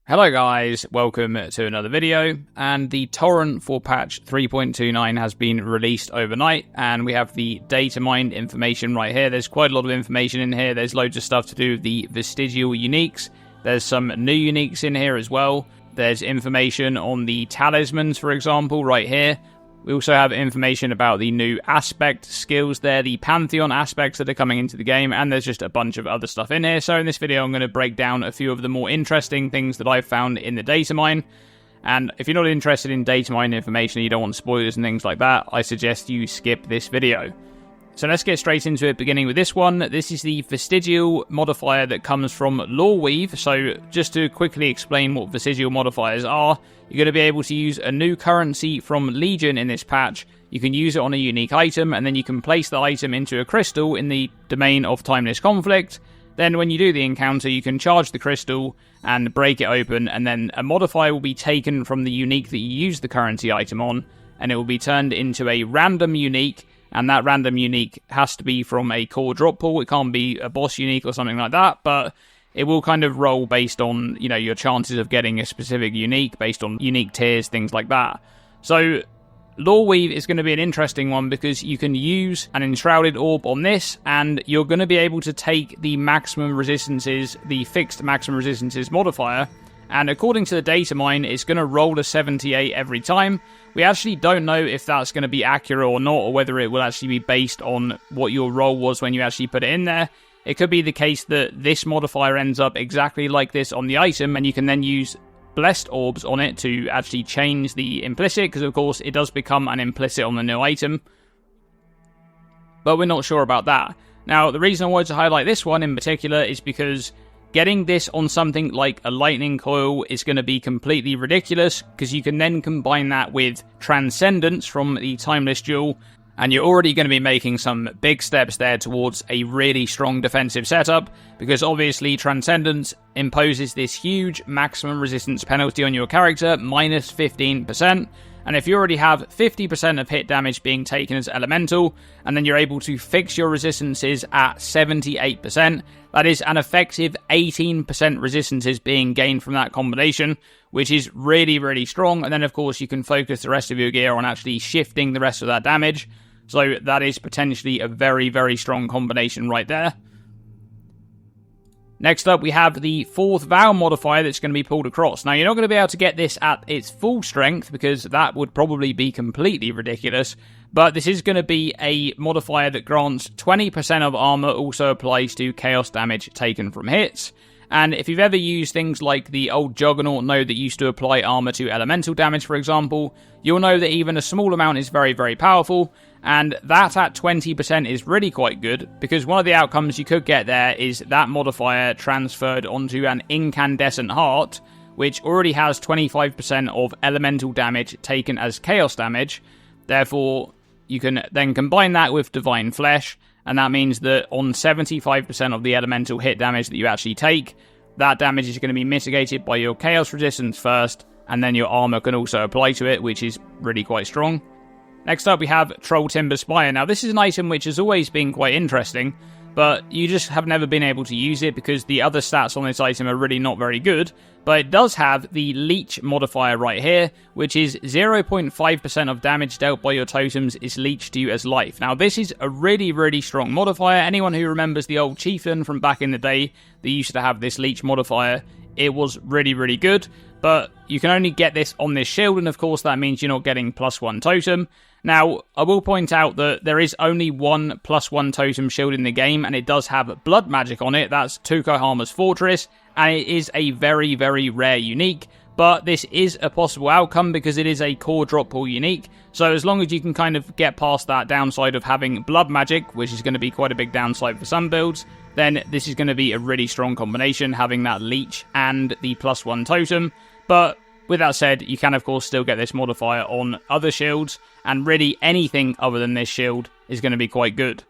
Hello guys, welcome to another video, and the torrent for patch 3.29 has been released overnight, and we have the Datamined information right here. There's quite a lot of information in here. There's loads of stuff to do with the Vestigial uniques. There's some new uniques in here as well. There's information on the talismans, for example, right here. We also have information about the new aspect skills there, the Pantheon Aspects that are coming into the game, and there's just a bunch of other stuff in here. So in this video, I'm going to break down a few of the more interesting things that I've found in the Datamine. And if you're not interested in Datamine information and you don't want spoilers and things like that, I suggest you skip this video. So let's get straight into it, beginning with this one. This is the Vestigial Modifier that comes from Loreweave. So just to quickly explain what Vestigial Modifiers are, you're going to be able to use a new currency from Legion in this patch. You can use it on a unique item, and then you can place the item into a crystal in the domain of Timeless Conflict. Then when you do the encounter, you can charge the crystal and break it open, and then a modifier will be taken from the unique that you use the currency item on, and it will be turned into a random unique. And that random unique has to be from a core drop pool. It can't be a boss unique or something like that, but it will kind of roll based on, you know, your chances of getting a specific unique, based on unique tiers, things like that. So Loreweave is going to be an interesting one because you can use an enshrouded orb on this, and you're going to be able to take the maximum resistances, the fixed maximum resistances modifier, and according to the Datamine, it's going to roll a 78 every time. We actually don't know if that's going to be accurate or not, or whether it will actually be based on what your roll was when you actually put it in there. It could be the case that this modifier ends up exactly like this on the item, and you can then use blessed orbs on it to actually change the implicit, because of course it does become an implicit on the new item. But we're not sure about that. Now, the reason I wanted to highlight this one in particular is because getting this on something like a lightning coil is going to be completely ridiculous, because you can then combine that with Transcendence from the Timeless Jewel, and you're already going to be making some big steps there towards a really strong defensive setup, because obviously Transcendence imposes this huge maximum resistance penalty on your character, minus 15%. And if you already have 50% of hit damage being taken as elemental, and then you're able to fix your resistances at 78%, that is an effective 18% resistances being gained from that combination, which is really, really strong. And then, of course, you can focus the rest of your gear on actually shifting the rest of that damage. So that is potentially a very, very strong combination right there. Next up, we have the fourth Vow modifier that's going to be pulled across. Now, you're not going to be able to get this at its full strength, because that would probably be completely ridiculous. But this is going to be a modifier that grants 20% of armor, also applies to chaos damage taken from hits. And if you've ever used things like the old Juggernaut node that used to apply armor to elemental damage, for example, you'll know that even a small amount is very, very powerful. And that at 20% is really quite good, because one of the outcomes you could get there is that modifier transferred onto an Incandescent Heart, which already has 25% of elemental damage taken as chaos damage. Therefore, you can then combine that with Divine Flesh, and that means that on 75% of the elemental hit damage that you actually take, that damage is going to be mitigated by your chaos resistance first, and then your armor can also apply to it, which is really quite strong. Next up, we have Troll Timber Spire. Now, this is an item which has always been quite interesting, but you just have never been able to use it because the other stats on this item are really not very good. But it does have the Leech modifier right here, which is 0.5% of damage dealt by your totems is leeched to you as life. Now, this is a really, really strong modifier. Anyone who remembers the old Chieftain from back in the day that used to have this Leech modifier, it was really, really good. But you can only get this on this shield, and of course that means you're not getting +1 totem. Now, I will point out that there is only one +1 totem shield in the game, and it does have blood magic on it. That's Tukohama's Fortress, and it is a very, very rare unique. But this is a possible outcome because it is a core drop pool unique. So as long as you can kind of get past that downside of having blood magic, which is going to be quite a big downside for some builds, then this is going to be a really strong combination, having that leech and the +1 totem. But with that said, you can of course still get this modifier on other shields, and really anything other than this shield is going to be quite good.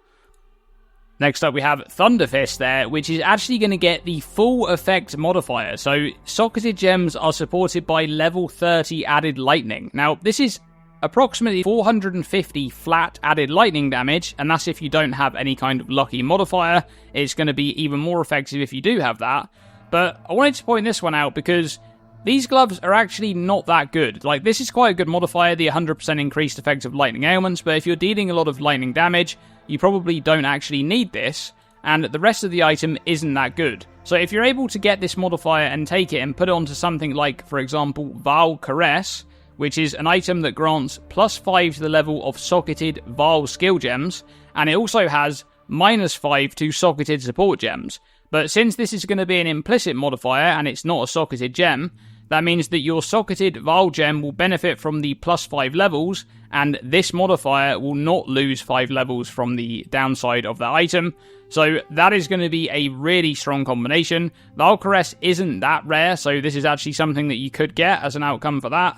Next up, we have Thunderfist there, which is actually going to get the full effect modifier. So, socketed gems are supported by level 30 added lightning. Now, this is approximately 450 flat added lightning damage, and that's if you don't have any kind of lucky modifier. It's going to be even more effective if you do have that. But I wanted to point this one out because these gloves are actually not that good. Like, this is quite a good modifier, the 100% increased effect of lightning ailments, but if you're dealing a lot of lightning damage, you probably don't actually need this, and the rest of the item isn't that good. So if you're able to get this modifier and take it and put it onto something like, for example, Vile Caress, which is an item that grants +5 to the level of socketed Vile skill gems, and it also has -5 to socketed support gems. But since this is going to be an implicit modifier and it's not a socketed gem, that means that your socketed Vile gem will benefit from the +5 levels, and this modifier will not lose 5 levels from the downside of that item. So that is going to be a really strong combination. Vile Caress isn't that rare, so this is actually something that you could get as an outcome for that.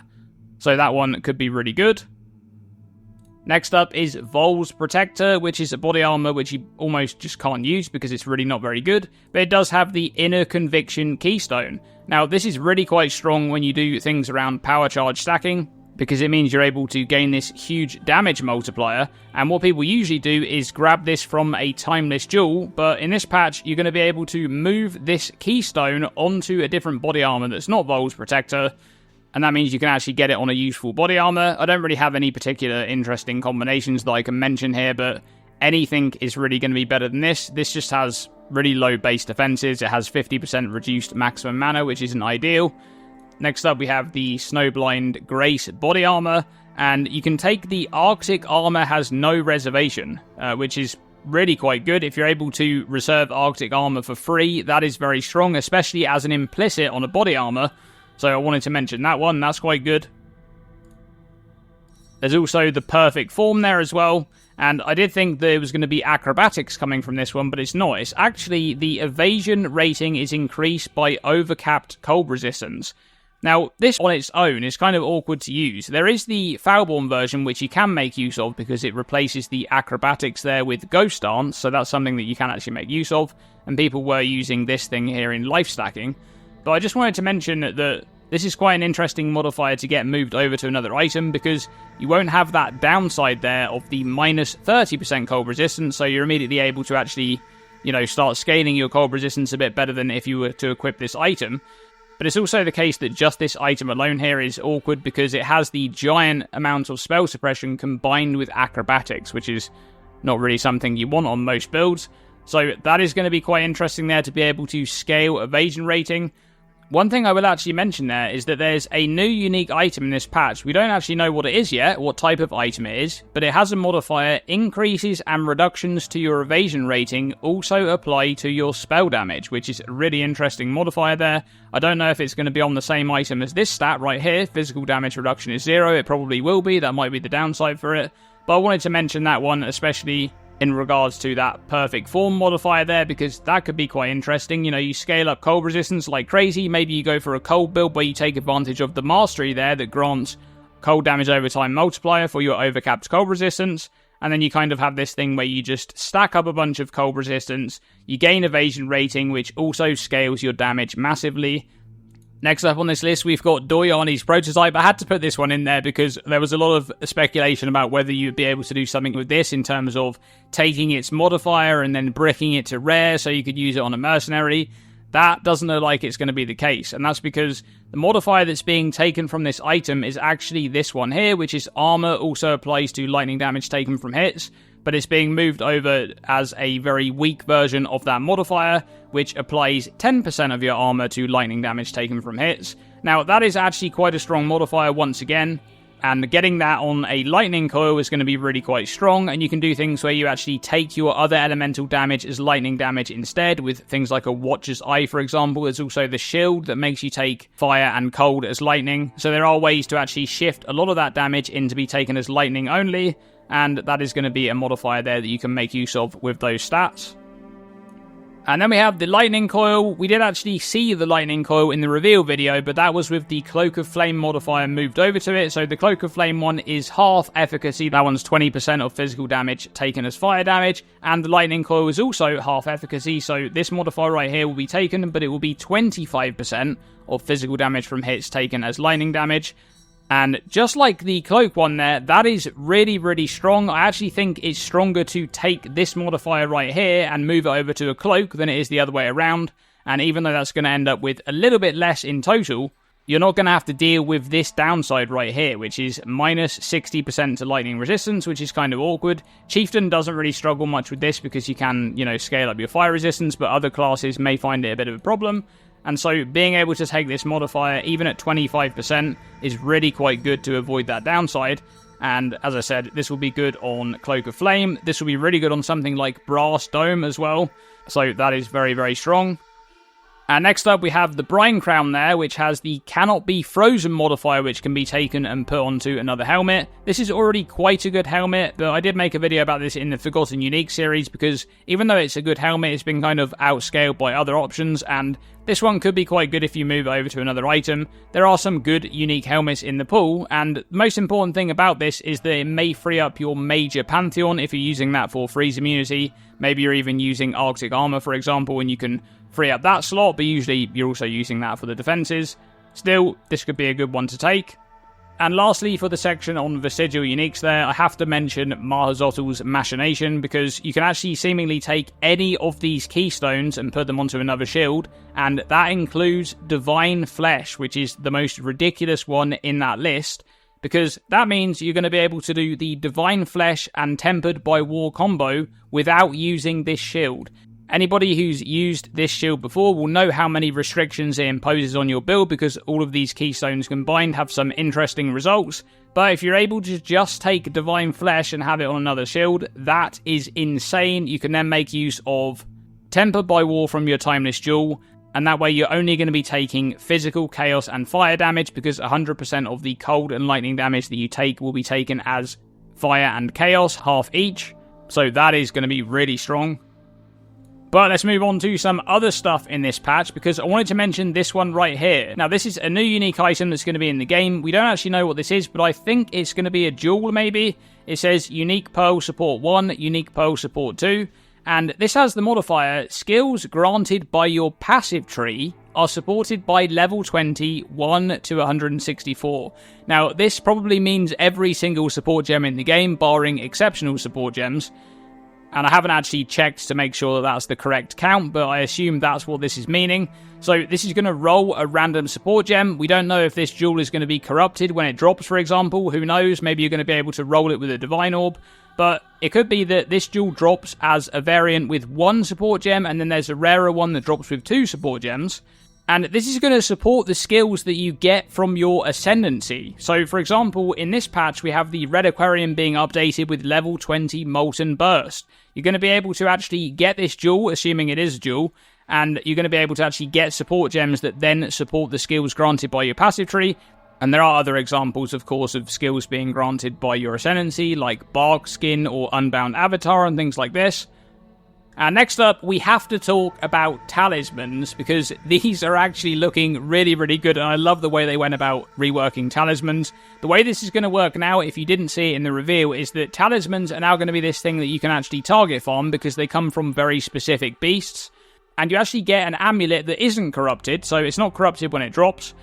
So that one could be really good. Next up is Vol's Protector, which is a body armor which you almost just can't use because it's really not very good, but it does have the Inner Conviction Keystone. Now, this is really quite strong when you do things around power charge stacking, because it means you're able to gain this huge damage multiplier, and what people usually do is grab this from a timeless jewel, but in this patch, you're going to be able to move this keystone onto a different body armor that's not Vol's Protector, and that means you can actually get it on a useful body armor. I don't really have any particular interesting combinations that I can mention here, but anything is really going to be better than this. This just has really low base defenses. It has 50% reduced maximum mana, which isn't ideal. Next up, we have the Snowblind Grace body armor, and you can take the Arctic armor has no reservation, which is really quite good. If you're able to reserve Arctic armor for free, that is very strong, especially as an implicit on a body armor. So I wanted to mention that one, that's quite good. There's also the Perfect Form there as well, and I did think there was going to be acrobatics coming from this one, but it's not. It's actually the evasion rating is increased by overcapped cold resistance. Now, this on its own is kind of awkward to use. There is the Foulborn version, which you can make use of because it replaces the acrobatics there with Ghost Dance, so that's something that you can actually make use of, and people were using this thing here in life stacking. But I just wanted to mention that this is quite an interesting modifier to get moved over to another item, because you won't have that downside there of the -30% cold resistance, so you're immediately able to actually, start scaling your cold resistance a bit better than if you were to equip this item. But it's also the case that just this item alone here is awkward because it has the giant amount of spell suppression combined with acrobatics, which is not really something you want on most builds. So that is going to be quite interesting there to be able to scale evasion rating. One thing I will actually mention there is that there's a new unique item in this patch. We don't actually know what it is yet, what type of item it is, but it has a modifier: increases and reductions to your evasion rating also apply to your spell damage, which is a really interesting modifier there. I don't know if it's going to be on the same item as this stat right here. Physical damage reduction is 0. It probably will be. That might be the downside for it. But I wanted to mention that one, especially in regards to that Perfect Form modifier there, because that could be quite interesting. You scale up cold resistance like crazy. Maybe you go for a cold build where you take advantage of the mastery there that grants cold damage over time multiplier for your overcapped cold resistance, and then you kind of have this thing where you just stack up a bunch of cold resistance, you gain evasion rating, which also scales your damage massively. Next up on this list, we've got Doyani's Prototype. I had to put this one in there because there was a lot of speculation about whether you'd be able to do something with this in terms of taking its modifier and then bricking it to rare so you could use it on a mercenary. That doesn't look like it's going to be the case, and that's because the modifier that's being taken from this item is actually this one here, which is armor, also applies to lightning damage taken from hits, but it's being moved over as a very weak version of that modifier, which applies 10% of your armor to lightning damage taken from hits. Now, that is actually quite a strong modifier once again, and getting that on a lightning coil is going to be really quite strong, and you can do things where you actually take your other elemental damage as lightning damage instead, with things like a Watcher's Eye, for example. There's also the shield that makes you take fire and cold as lightning, so there are ways to actually shift a lot of that damage in to be taken as lightning only, and that is going to be a modifier there that you can make use of with those stats. And then we have the Lightning Coil. We did actually see the Lightning Coil in the reveal video, but that was with the Cloak of Flame modifier moved over to it. So the Cloak of Flame one is half efficacy. That one's 20% of physical damage taken as fire damage. And the Lightning Coil is also half efficacy. So this modifier right here will be taken, but it will be 25% of physical damage from hits taken as lightning damage. And just like the Cloak one there, that is really, really strong. I actually think it's stronger to take this modifier right here and move it over to a Cloak than it is the other way around. And even though that's going to end up with a little bit less in total, you're not going to have to deal with this downside right here, which is minus 60% to lightning resistance, which is kind of awkward. Chieftain doesn't really struggle much with this because you can, scale up your fire resistance, but other classes may find it a bit of a problem. And so being able to take this modifier, even at 25%, is really quite good to avoid that downside. And as I said, this will be good on Cloak of Flame. This will be really good on something like Brass Dome as well. So that is very, very strong. And next up, we have the Brine Crown there, which has the Cannot Be Frozen modifier, which can be taken and put onto another helmet. This is already quite a good helmet, but I did make a video about this in the Forgotten Unique series, because even though it's a good helmet, it's been kind of outscaled by other options, and this one could be quite good if you move over to another item. There are some good unique helmets in the pool, and the most important thing about this is that it may free up your major Pantheon if you're using that for freeze immunity. Maybe you're even using Arctic Armor, for example, and you can free up that slot, but usually you're also using that for the defenses. Still, this could be a good one to take. And lastly, for the section on Vestigial Uniques there, I have to mention Mahazotl's Machination, because you can actually seemingly take any of these keystones and put them onto another shield, and that includes Divine Flesh, which is the most ridiculous one in that list, because that means you're going to be able to do the Divine Flesh and Tempered by War combo without using this shield. Anybody who's used this shield before will know how many restrictions it imposes on your build, because all of these keystones combined have some interesting results. But if you're able to just take Divine Flesh and have it on another shield, that is insane. You can then make use of Tempered by War from your Timeless Jewel, and that way you're only going to be taking physical, chaos, and fire damage, because 100% of the cold and lightning damage that you take will be taken as fire and chaos, half each. So that is going to be really strong. But let's move on to some other stuff in this patch, because I wanted to mention this one right here. Now, this is a new unique item that's going to be in the game. We don't actually know what this is, but I think it's going to be a jewel, maybe. It says Unique Pearl Support 1, Unique Pearl Support 2, and this has the modifier, skills granted by your passive tree are supported by level 20, 1 to 164. Now, this probably means every single support gem in the game, barring exceptional support gems. And I haven't actually checked to make sure that that's the correct count, but I assume that's what this is meaning. So this is going to roll a random support gem. We don't know if this jewel is going to be corrupted when it drops, for example. Who knows? Maybe you're going to be able to roll it with a Divine Orb. But it could be that this jewel drops as a variant with 1 support gem, and then there's a rarer one that drops with 2 support gems. And this is going to support the skills that you get from your Ascendancy. So, for example, in this patch, we have the Red Aquarium being updated with level 20 Molten Burst. You're going to be able to actually get this jewel, assuming it is a jewel, and you're going to be able to actually get support gems that then support the skills granted by your passive tree. And there are other examples, of course, of skills being granted by your Ascendancy, like Bark Skin or Unbound Avatar and things like this. And next up, we have to talk about talismans, because these are actually looking really, really good, and I love the way they went about reworking talismans. The way this is going to work now, if you didn't see it in the reveal, is that talismans are now going to be this thing that you can actually target farm, because they come from very specific beasts, and you actually get an amulet that isn't corrupted, so it's not corrupted when it drops.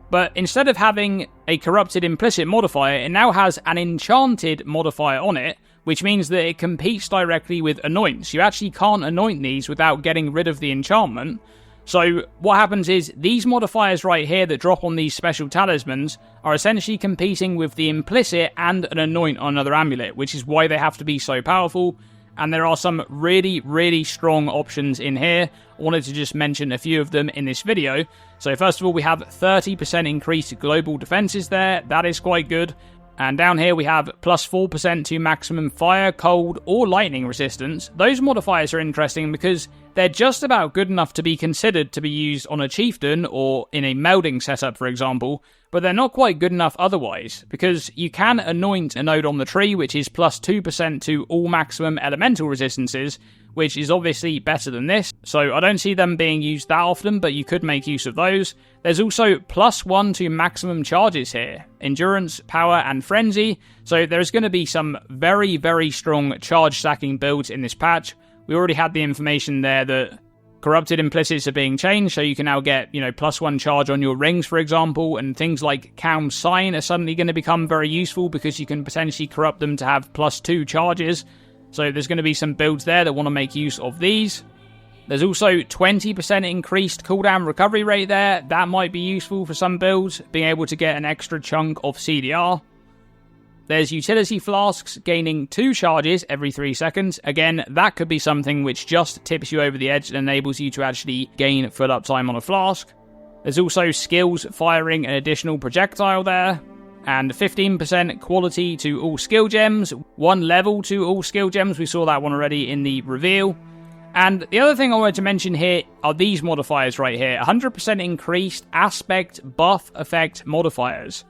But instead of having a corrupted implicit modifier, it now has an enchanted modifier on it, which means that it competes directly with anoints. You actually can't anoint these without getting rid of the enchantment. So what happens is, these modifiers right here that drop on these special talismans are essentially competing with the implicit and an anoint on another amulet, which is why they have to be so powerful. And there are some really, really strong options in here. I wanted to just mention a few of them in this video. So first of all, we have 30% increased global defenses there. That is quite good. And down here we have plus 4% to maximum fire, cold, or lightning resistance. Those modifiers are interesting because they're just about good enough to be considered to be used on a chieftain or in a melding setup, for example, but they're not quite good enough otherwise, because you can anoint a node on the tree, which is plus 2% to all maximum elemental resistances, which is obviously better than this, so I don't see them being used that often, but you could make use of those. There's also plus 1 to maximum charges here, endurance, power, and frenzy, so there's going to be some very, very strong charge stacking builds in this patch. We already had the information there that corrupted implicits are being changed, so you can now get, plus 1 charge on your rings, for example, and things like Calm Sign are suddenly going to become very useful because you can potentially corrupt them to have plus 2 charges. So there's going to be some builds there that want to make use of these. There's also 20% increased cooldown recovery rate there. That might be useful for some builds, being able to get an extra chunk of CDR. There's utility flasks gaining 2 charges every 3 seconds. Again, that could be something which just tips you over the edge and enables you to actually gain full uptime on a flask. There's also skills firing an additional projectile there. And 15% quality to all skill gems. 1 level to all skill gems. We saw that one already in the reveal. And the other thing I wanted to mention here are these modifiers right here. 100% increased aspect buff effect modifiers.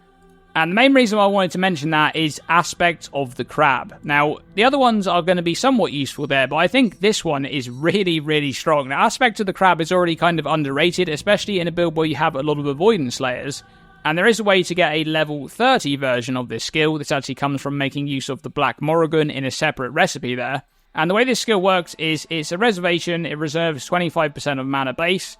And the main reason why I wanted to mention that is aspect of the crab. Now, the other ones are going to be somewhat useful there, but I think this one is really, really strong. Now, aspect of the crab is already kind of underrated, especially in a build where you have a lot of avoidance layers. And there is a way to get a level 30 version of this skill. This actually comes from making use of the Black Morrigan in a separate recipe there. And the way this skill works is it's a reservation. It reserves 25% of mana base.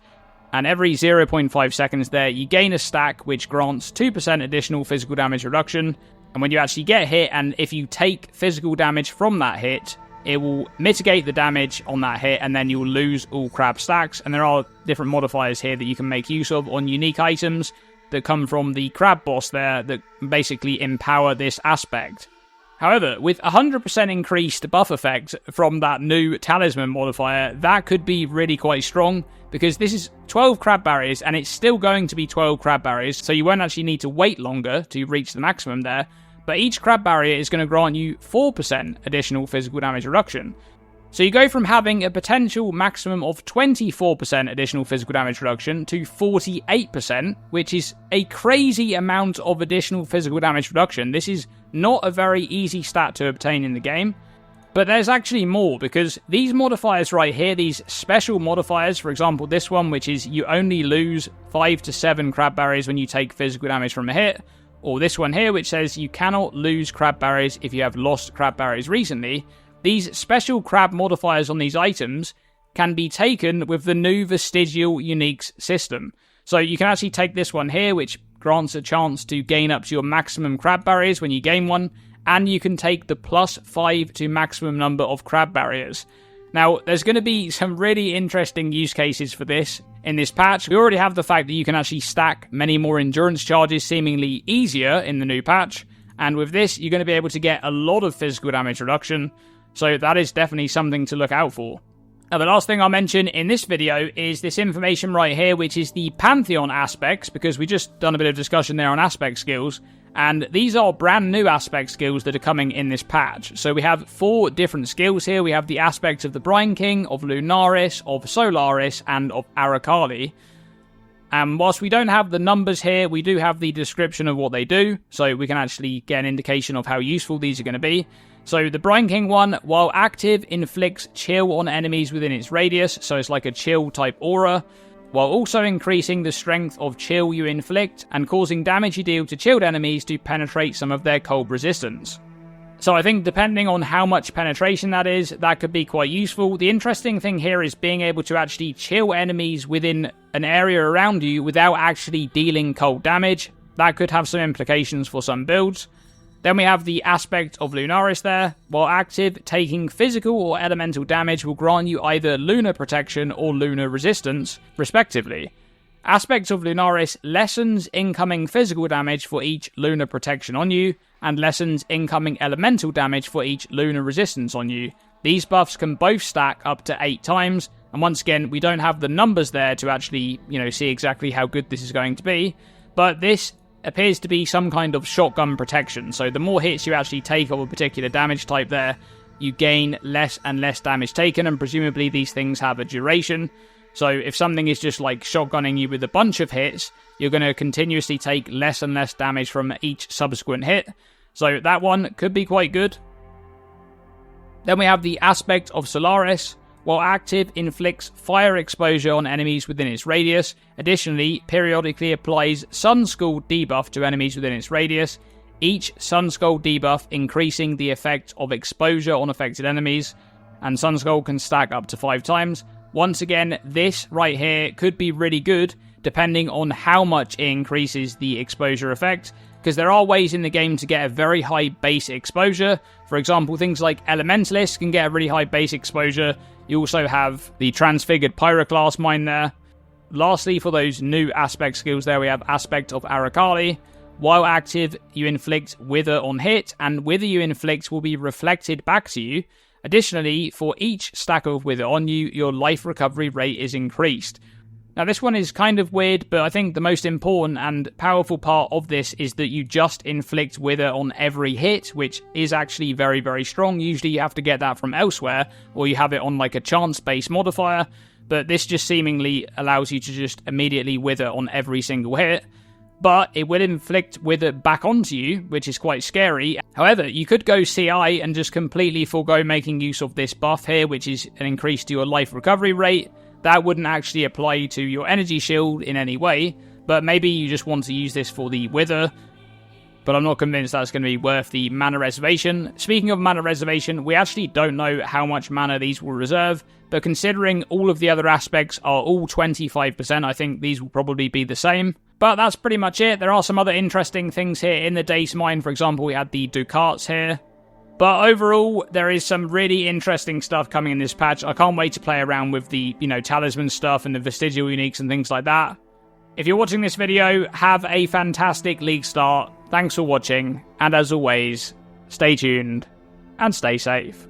And every 0.5 seconds there, you gain a stack which grants 2% additional physical damage reduction. And when you actually get hit, and if you take physical damage from that hit, it will mitigate the damage on that hit, and then you'll lose all crab stacks. And there are different modifiers here that you can make use of on unique items that come from the crab boss there that basically empower this aspect. However, with 100% increased buff effect from that new Talisman modifier, that could be really quite strong, because this is 12 crab barriers, and it's still going to be 12 crab barriers, so you won't actually need to wait longer to reach the maximum there, but each crab barrier is going to grant you 4% additional physical damage reduction. So you go from having a potential maximum of 24% additional physical damage reduction to 48%, which is a crazy amount of additional physical damage reduction. This is not a very easy stat to obtain in the game, but there's actually more, because these modifiers right here, these special modifiers, for example this one, which is you only lose 5 to 7 crab barriers when you take physical damage from a hit, or this one here which says you cannot lose crab barriers if you have lost crab barriers recently. These special crab modifiers on these items can be taken with the new Vestigial Uniques system. So you can actually take this one here, which grants a chance to gain up to your maximum crab barriers when you gain one, and you can take the +5 to maximum number of crab barriers. Now, there's going to be some really interesting use cases for this in this patch. We already have the fact that you can actually stack many more endurance charges seemingly easier in the new patch, and with this, you're going to be able to get a lot of physical damage reduction. So that is definitely something to look out for. Now, the last thing I'll mention in this video is this information right here, which is the Pantheon Aspects, because we just done a bit of discussion there on aspect skills, and these are brand new aspect skills that are coming in this patch. So we have 4 different skills here. We have the aspects of the Brine King, of Lunaris, of Solaris, and of Arakali. And whilst we don't have the numbers here, we do have the description of what they do, so we can actually get an indication of how useful these are going to be. So the Brine King one, while active, inflicts chill on enemies within its radius, so it's like a chill type aura, while also increasing the strength of chill you inflict and causing damage you deal to chilled enemies to penetrate some of their cold resistance. So I think depending on how much penetration that is, that could be quite useful. The interesting thing here is being able to actually chill enemies within an area around you without actually dealing cold damage. That could have some implications for some builds. Then we have the aspect of Lunaris there. While active, taking physical or elemental damage will grant you either lunar protection or lunar resistance, respectively. Aspect of Lunaris lessens incoming physical damage for each lunar protection on you, and lessens incoming elemental damage for each lunar resistance on you. These buffs can both stack up to 8 times, and once again, we don't have the numbers there to actually, see exactly how good this is going to be, but this appears to be some kind of shotgun protection. So the more hits you actually take of a particular damage type there, you gain less and less damage taken, and presumably these things have a duration. So if something is just like shotgunning you with a bunch of hits, you're going to continuously take less and less damage from each subsequent hit. So that one could be quite good. Then we have the aspect of Solaris. While active, inflicts fire exposure on enemies within its radius. Additionally, periodically applies Sunscald debuff to enemies within its radius. Each Sunscald debuff increasing the effect of exposure on affected enemies. And Sunscald can stack up to 5 times. Once again, this right here could be really good depending on how much it increases the exposure effect, because there are ways in the game to get a very high base exposure. For example, things like Elementalists can get a really high base exposure. You also have the Transfigured Pyroclast mine there. Lastly, for those new aspect skills there, we have Aspect of Arakali. While active, you inflict Wither on hit, and Wither you inflict will be reflected back to you. Additionally, for each stack of Wither on you, your life recovery rate is increased. Now, this one is kind of weird, but I think the most important and powerful part of this is that you just inflict Wither on every hit, which is actually very, very strong. Usually you have to get that from elsewhere, or you have it on like a chance-based modifier, but this just seemingly allows you to just immediately Wither on every single hit. But it will inflict Wither back onto you, which is quite scary. However, you could go CI and just completely forego making use of this buff here, which is an increase to your life recovery rate. That wouldn't actually apply to your energy shield in any way, but maybe you just want to use this for the Wither. But I'm not convinced that's going to be worth the mana reservation. Speaking of mana reservation, we actually don't know how much mana these will reserve, but considering all of the other aspects are all 25%, I think these will probably be the same. But that's pretty much it. There are some other interesting things here in the Datamine. For example, we had the Ducats here. But overall, there is some really interesting stuff coming in this patch. I can't wait to play around with the, Talisman stuff and the Vestigial uniques and things like that. If you're watching this video, have a fantastic league start. Thanks for watching, and as always, stay tuned and stay safe.